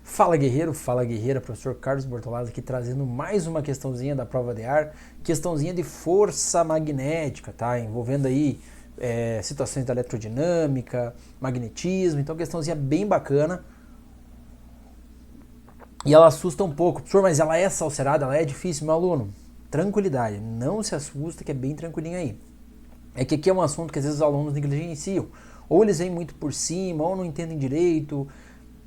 Fala guerreiro, fala guerreira, professor Carlos Bortolazzi aqui trazendo mais uma questãozinha da prova de ar, questãozinha de força magnética, tá? Envolvendo aí situações da eletrodinâmica, magnetismo, então questãozinha bem bacana. E ela assusta um pouco, professor, mas ela é salcerada, ela é difícil, meu aluno. Tranquilidade, não se assusta que é bem tranquilinho aí. É que aqui é um assunto que às vezes os alunos negligenciam. Ou eles vêm muito por cima, ou não entendem direito,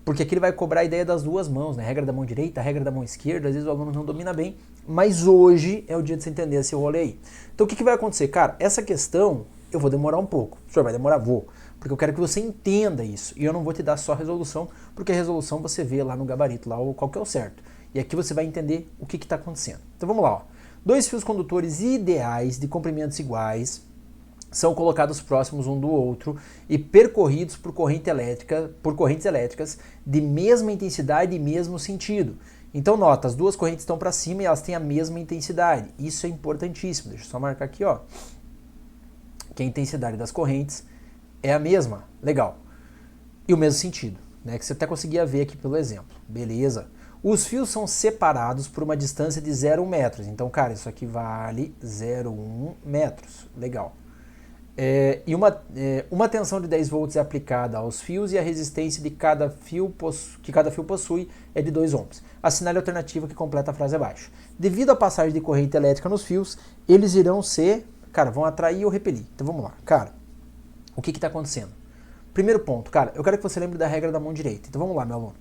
porque aqui ele vai cobrar a ideia das duas mãos, né? Regra da mão direita, regra da mão esquerda, às vezes o aluno não domina bem, mas hoje é o dia de você entender esse rolê aí. Então o que vai acontecer? Cara, essa questão eu vou demorar um pouco. O senhor vai demorar? Vou. Porque eu quero que você entenda isso. E eu não vou te dar só a resolução, porque a resolução você vê lá no gabarito, lá qual que é o certo. E aqui você vai entender o que está acontecendo. Então vamos lá, ó. Dois fios condutores ideais de comprimentos iguais são colocados próximos um do outro e percorridos por correntes elétricas de mesma intensidade e mesmo sentido. Então nota, as duas correntes estão para cima e elas têm a mesma intensidade. Isso é importantíssimo. Deixa eu só marcar aqui, ó, que a intensidade das correntes é a mesma. Legal. E o mesmo sentido, né, que você até conseguia ver aqui pelo exemplo. Beleza. Os fios são separados por uma distância de 0,1 metros. Então, cara, isso aqui vale 0,1 metros. Legal. E uma tensão de 10 volts é aplicada aos fios e a resistência que cada fio possui é de 2 ohms. Assinale a alternativa que completa a frase abaixo. Devido à passagem de corrente elétrica nos fios, eles irão vão atrair ou repelir. Então vamos lá. Cara, o que está acontecendo? Primeiro ponto, cara, eu quero que você lembre da regra da mão direita. Então vamos lá, meu aluno.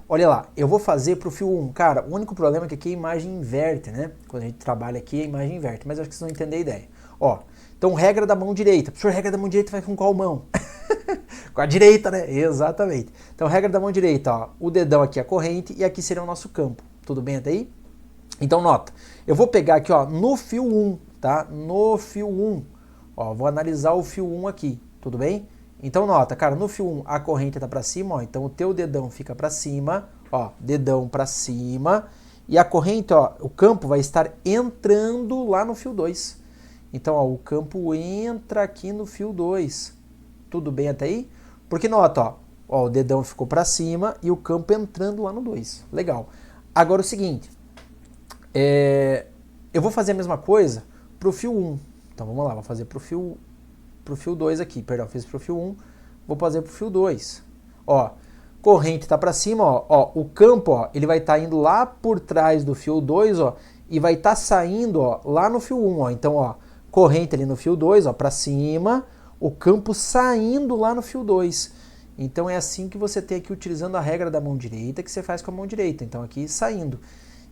Olha lá, eu vou fazer para o fio 1. Cara, o único problema é que aqui a imagem inverte, né? Quando a gente trabalha aqui, a imagem inverte. Mas acho que vocês vão entender a ideia. Ó, então regra da mão direita. Professor, regra da mão direita vai com qual mão? Com a direita, né? Exatamente. Então regra da mão direita, ó. O dedão aqui é a corrente e aqui seria o nosso campo. Tudo bem até aí? Então nota, eu vou pegar aqui, ó, no fio 1, tá? No fio 1. Ó, vou analisar o fio 1 aqui. Tudo bem? Então nota, cara, no fio 1 a corrente tá para cima, ó, então o teu dedão fica para cima, ó, dedão para cima, e a corrente, ó, o campo vai estar entrando lá no fio 2. Então, ó, o campo entra aqui no fio 2. Tudo bem até aí? Porque nota, ó, o dedão ficou para cima e o campo entrando lá no 2. Legal. Agora o seguinte, eu vou fazer a mesma coisa pro fio 1. Então vamos lá, vou fazer pro fio 2 aqui, perdão, fiz pro fio 1, vou fazer pro fio 2. Ó, corrente tá para cima, ó, o campo, ó, ele vai estar indo lá por trás do fio 2, ó, e vai estar saindo, ó, lá no fio 1, ó. Então, ó, corrente ali no fio 2, ó, para cima, o campo saindo lá no fio 2. Então é assim que você tem aqui utilizando a regra da mão direita, que você faz com a mão direita. Então aqui saindo.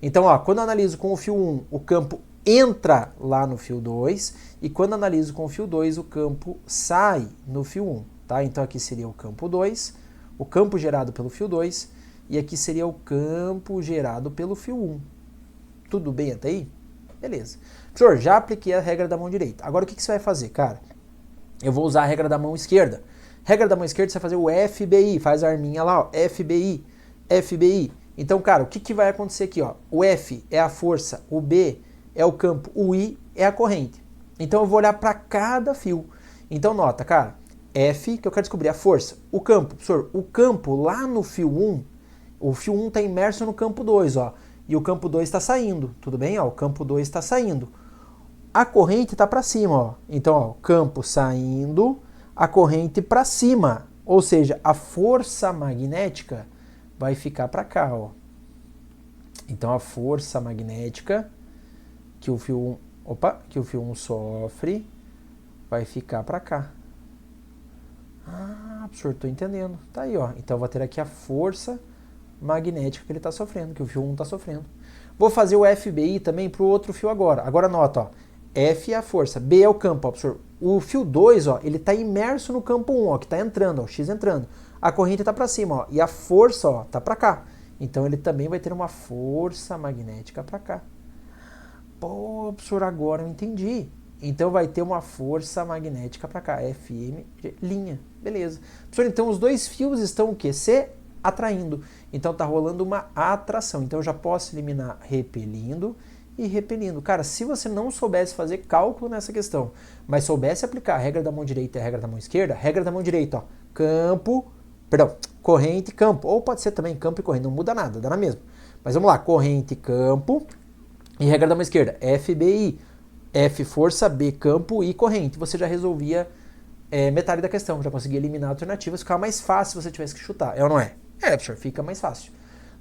Então, ó, quando eu analiso com o fio 1, o campo entra lá no fio 2, e quando analiso com o fio 2, o campo sai no fio 1, tá? Então aqui seria o campo 2, o campo gerado pelo fio 2, e aqui seria o campo gerado pelo fio 1. Tudo bem até aí? Beleza. Professor, já apliquei a regra da mão direita. Agora o que você vai fazer, cara? Eu vou usar a regra da mão esquerda. Regra da mão esquerda, você vai fazer o FBI, faz a arminha lá, ó, FBI, FBI. Então, cara, o que vai acontecer aqui, ó? O F é a força, o B é o campo, o I é a corrente. Então eu vou olhar para cada fio. Então nota, cara, F, que eu quero descobrir a força. O campo, professor, o campo lá no fio 1, o fio 1 está imerso no campo 2, ó. E o campo 2 está saindo, tudo bem? Ó, o campo 2 está saindo. A corrente está para cima, ó. Então, ó, o campo saindo, a corrente para cima. Ou seja, a força magnética vai ficar para cá, ó. Então a força magnética que o fio 1 sofre vai ficar para cá. Ah, professor, estou entendendo. Tá aí, ó. Então eu vou ter aqui a força magnética que ele está sofrendo, que o fio 1 está sofrendo. Vou fazer o FBI também para o outro fio agora. Agora nota, ó. F é a força, B é o campo, ó, professor. O fio 2, ó, ele está imerso no campo 1, ó, que está entrando, ó, X entrando. A corrente está para cima, ó, e a força, ó, está para cá. Então ele também vai ter uma força magnética para cá. Pô, professor, agora eu entendi. Então vai ter uma força magnética para cá, FM, linha, beleza. Professor, então os dois fios estão o quê? Se atraindo. Então tá rolando uma atração. Então eu já posso eliminar repelindo e repelindo. Cara, se você não soubesse fazer cálculo nessa questão, mas soubesse aplicar a regra da mão direita e a regra da mão esquerda, regra da mão direita, ó, campo Perdão, corrente e campo. Ou pode ser também campo e corrente, não muda nada, dá na mesma. Mas vamos lá, corrente e campo. E regra da mão esquerda, FBI. F força, B campo e corrente. Você já resolvia metade da questão, já conseguia eliminar alternativas, ficava mais fácil se você tivesse que chutar. É ou não é? É, professor, fica mais fácil.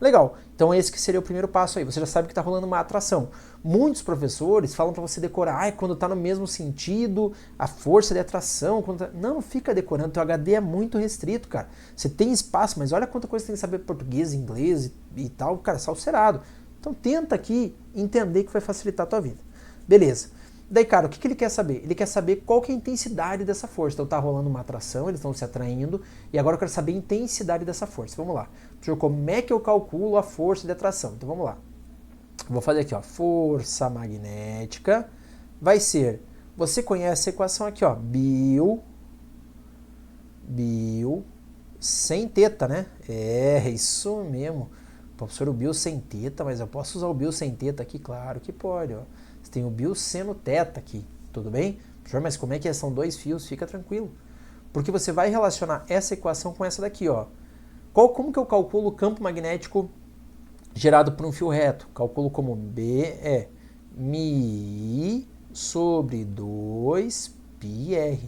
Legal, então esse que seria o primeiro passo aí, você já sabe que está rolando uma atração. Muitos professores falam para você decorar, quando está no mesmo sentido, a força de atração, não fica decorando, teu HD é muito restrito, cara. Você tem espaço, mas olha quanta coisa você tem que saber português, inglês e tal, cara, salcerado. Então tenta aqui entender que vai facilitar a tua vida. Beleza. Daí, cara, o que ele quer saber? Ele quer saber qual que é a intensidade dessa força. Então tá rolando uma atração, eles estão se atraindo, e agora eu quero saber a intensidade dessa força. Vamos lá. Professor, como é que eu calculo a força de atração? Então vamos lá. Vou fazer aqui, ó, força magnética vai ser, você conhece a equação aqui, ó, Bill sem teta, né? É, isso mesmo. Professor, o Bill sem teta, mas eu posso usar o Bill sem teta aqui? Claro que pode, ó. Você tem o Bill seno teta aqui, tudo bem? Professor, mas como é que são dois fios? Fica tranquilo. Porque você vai relacionar essa equação com essa daqui, ó. Como que eu calculo o campo magnético gerado por um fio reto? Calculo como B é μ sobre 2πr.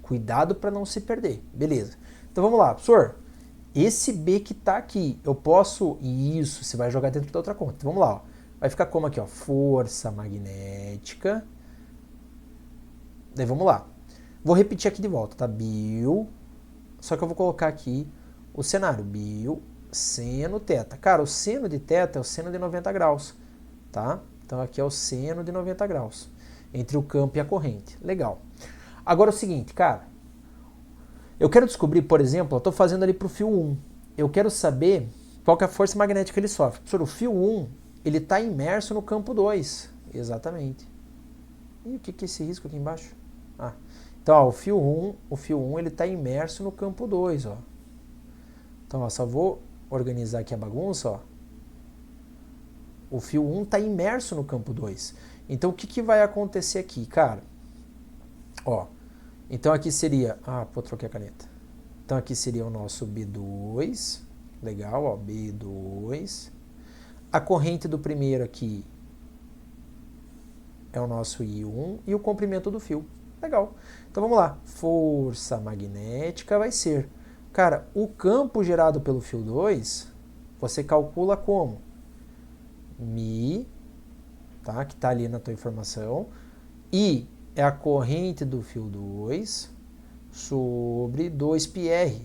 Cuidado para não se perder. Beleza. Então vamos lá, professor. Esse B que está aqui, eu posso... Isso, você vai jogar dentro da outra conta. Então vamos lá, ó. Vai ficar como aqui, ó, força magnética. Daí vamos lá. Vou repetir aqui de volta, tá? Bill. Só que eu vou colocar aqui o cenário. Bill seno teta. Cara, o seno de teta é o seno de 90 graus, tá? Então aqui é o seno de 90 graus. Entre o campo e a corrente. Legal. Agora é o seguinte, cara. Eu quero descobrir, por exemplo, eu estou fazendo ali para o fio 1. Eu quero saber qual que é a força magnética que ele sofre. Professor, o fio 1, ele está imerso no campo 2. Exatamente. E o que é esse risco aqui embaixo? Ah, então, ó, o fio 1 ele está imerso no campo 2, ó. Então, ó, só vou organizar aqui a bagunça, ó. O fio 1 está imerso no campo 2. Então, o que vai acontecer aqui, cara? Ó, então aqui seria... Ah, pô, troquei a caneta. Então, aqui seria o nosso B2. Legal, ó, B2. A corrente do primeiro aqui é o nosso I1 e o comprimento do fio. Legal. Então, vamos lá. Força magnética vai ser... Cara, o campo gerado pelo fio 2, você calcula como? μ, tá? Que está ali na tua informação. I é a corrente do fio 2 sobre 2πr.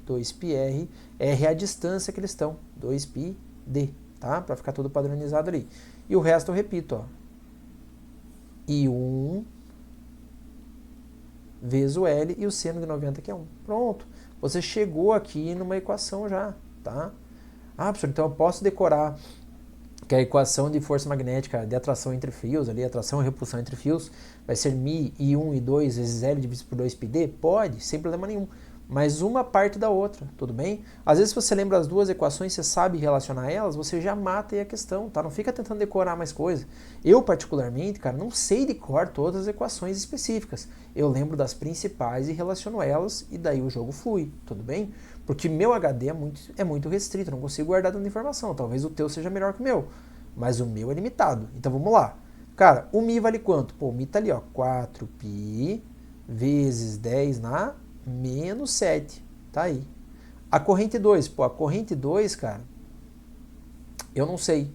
2πr, R é a distância que eles estão. 2πd, tá? Para ficar tudo padronizado ali. E o resto eu repito, ó. I1 vezes o L e o seno de 90 que é 1. Pronto. Você chegou aqui numa equação já, tá? Ah, professor, então eu posso decorar que a equação de força magnética de atração entre fios, ali, atração e repulsão entre fios, vai ser μ, I1 e 2 vezes L dividido por 2πd? Pode, sem problema nenhum. Mas uma parte da outra, tudo bem? Às vezes, se você lembra as duas equações, você sabe relacionar elas, você já mata aí a questão, tá? Não fica tentando decorar mais coisa. Eu, particularmente, cara, não sei de cor todas as equações específicas. Eu lembro das principais e relaciono elas, e daí o jogo flui, tudo bem? Porque meu HD é muito restrito, não consigo guardar tanta informação. Talvez o teu seja melhor que o meu, mas o meu é limitado. Então, vamos lá. Cara, o μ vale quanto? Pô, o μ tá ali, ó, 4π vezes 10 na menos 7, tá aí. A corrente 2, pô, a corrente 2, cara, eu não sei.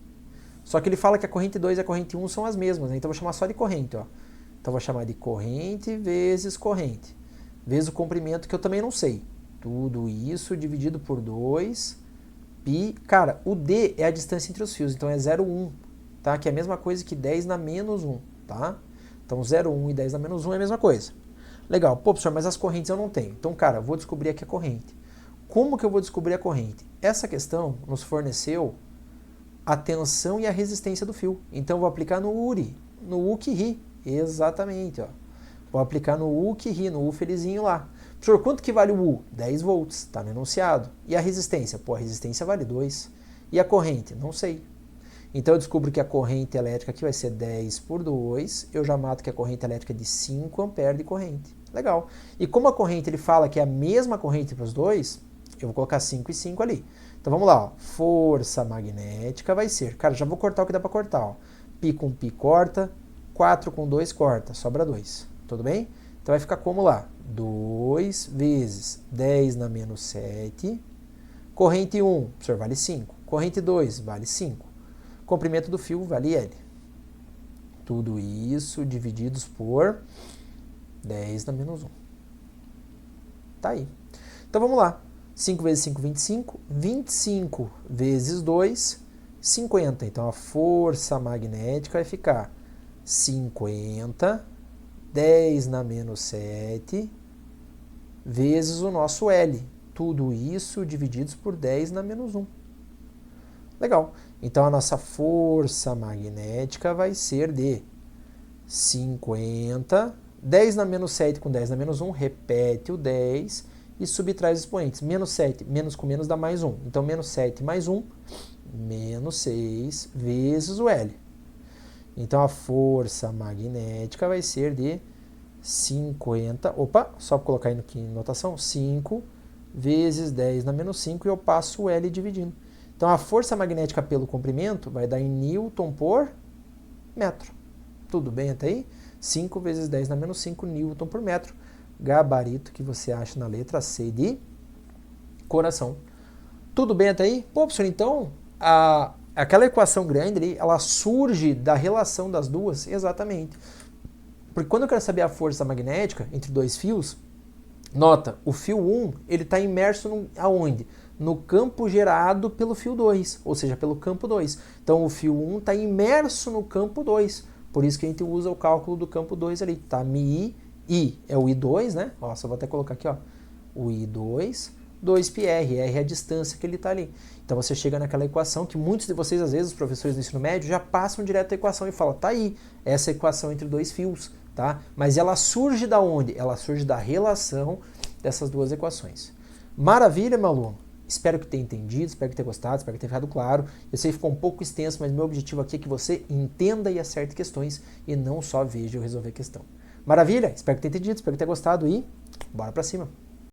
Só que ele fala que a corrente 2 e a corrente 1 são as mesmas, né? Então eu vou chamar só de corrente, ó. Então eu vou chamar de corrente vezes corrente, vezes o comprimento, que eu também não sei. Tudo isso dividido por 2, π. Cara, o D é a distância entre os fios, então é 0,1, tá? Que é a mesma coisa que 10 na menos 1, tá? Então 0,1 e 10 na menos 1 é a mesma coisa. Legal, pô, professor, mas as correntes eu não tenho. Então, cara, vou descobrir aqui a corrente. Como que eu vou descobrir a corrente? Essa questão nos forneceu a tensão e a resistência do fio. Então, eu vou aplicar no URI, no U que ri. Exatamente, ó. Vou aplicar no U que ri, no U felizinho lá. Professor, quanto que vale o U? 10 volts, tá no enunciado. E a resistência? Pô, a resistência vale 2. E a corrente? Não sei. Então eu descubro que a corrente elétrica aqui vai ser 10 por 2. Eu já mato que a corrente elétrica é de 5 amperes de corrente. Legal. E como a corrente ele fala que é a mesma corrente para os dois, Eu vou colocar 5 e 5 ali. Então vamos lá, ó. Força magnética vai ser... Cara, já vou cortar o que dá para cortar, ó. Π com π corta, 4 com 2 corta, sobra 2. Tudo bem? Então vai ficar como lá? 2 vezes 10 na menos 7. Corrente 1, professor, vale 5. Corrente 2, vale 5. Comprimento do fio vale L. Tudo isso divididos por 10 na menos 1. Tá aí. Então vamos lá. 5 vezes 5, 25. 25 vezes 2, 50. Então a força magnética vai ficar 50, 10 na menos 7, vezes o nosso L. Tudo isso divididos por 10 na menos 1. Legal. Então a nossa força magnética vai ser de 50, 10 na menos 7 com 10 na menos 1, repete o 10 e subtrai os expoentes. Menos 7, menos com menos dá mais 1. Então menos 7 mais 1, menos 6 vezes o L. Então a força magnética vai ser de 50, só colocar aqui em notação, 5 vezes 10 na menos 5 e eu passo o L dividindo. Então, a força magnética pelo comprimento vai dar em Newton por metro. Tudo bem até aí? 5 vezes 10 na menos 5 Newton por metro. Gabarito que você acha na letra C de coração. Tudo bem até aí? Pô, professor, então, aquela equação grande ali, ela surge da relação das duas? Exatamente. Porque quando eu quero saber a força magnética entre dois fios, nota, o fio 1, ele está imerso aonde? No campo gerado pelo fio 2, ou seja, pelo campo 2. Então, o fio 1 está imerso no campo 2. Por isso que a gente usa o cálculo do campo 2 ali. Tá? Mi, I é o I2, né? Ó, só vou até colocar aqui, ó. O I2, 2πr. R é a distância que ele está ali. Então, você chega naquela equação que muitos de vocês, às vezes, os professores do ensino médio, já passam direto a equação e falam, tá aí, essa equação entre dois fios. Tá? Mas ela surge da onde? Ela surge da relação dessas duas equações. Maravilha, meu aluno? Espero que tenha entendido, espero que tenha gostado, espero que tenha ficado claro. Eu sei que ficou um pouco extenso, mas meu objetivo aqui é que você entenda e acerte questões e não só veja eu resolver a questão. Maravilha? Espero que tenha entendido, espero que tenha gostado e bora pra cima!